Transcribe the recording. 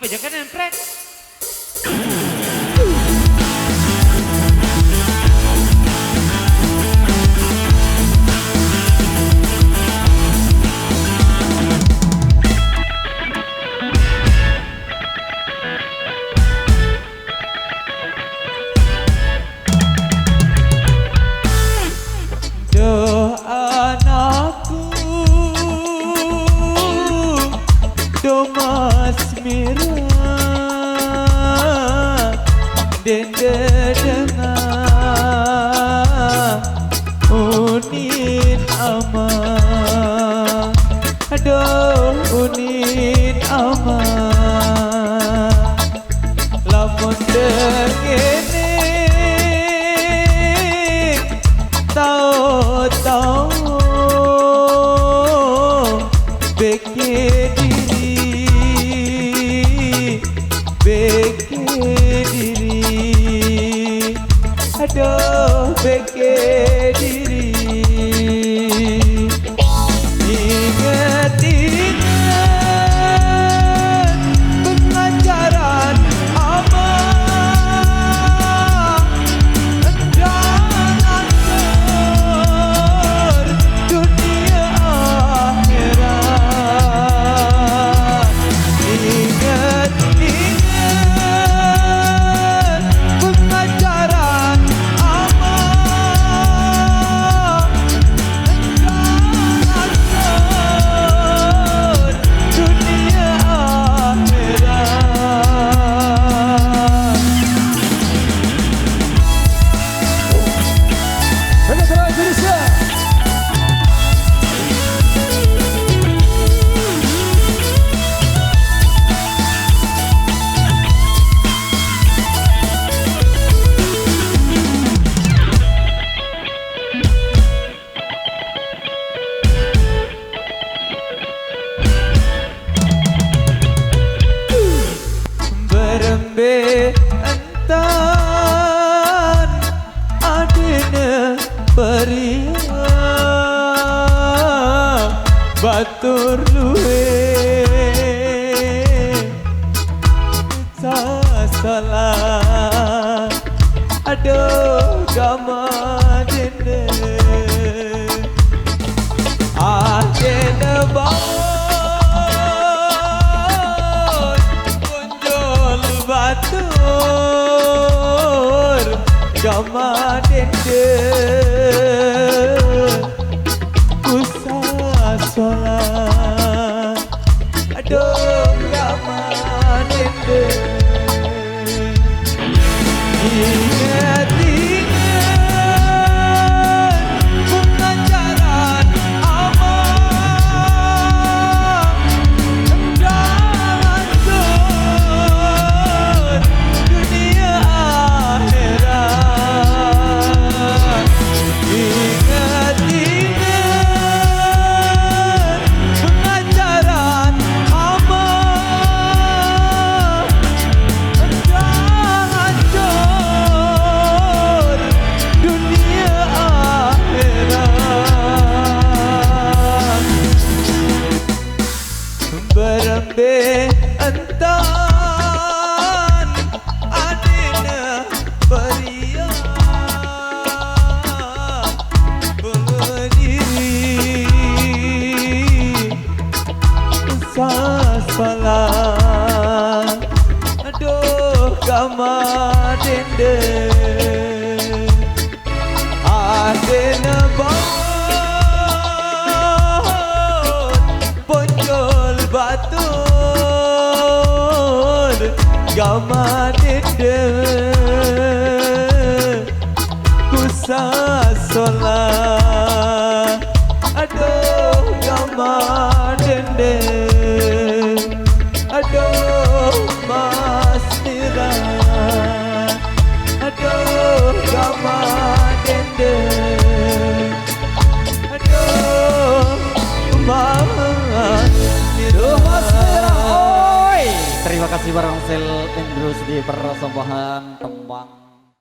Pejakan empret. Duh anakku, duh mas mirah, dende dengar unin amah, aduh unin amah, lamun dengene tahu beke diri, aduh beke diri, ingat pengajaran abah dan akhir dunia akhirat. Ingat pengajaran abah dan akhir dunia akhirat. Penonton Indonesia. Berembe entan adina periak batur luwe salah aduh gama dene adina bangun punjul batur gama dende kusah sholat aduh gama dende ingat pengajaran abah dan akhir dunia akhirat. Ingat pengajaran abah dan akhir dunia akhirat. Berembe entan adina periak berdiri salah aduh gama dende adina bangun punjul batur gama dende kusah sholat aduh gama dende aduh mas mirah aduh gama dende aduh mas mirah. Terima kasih Barongsai Indrus di persembahan tembang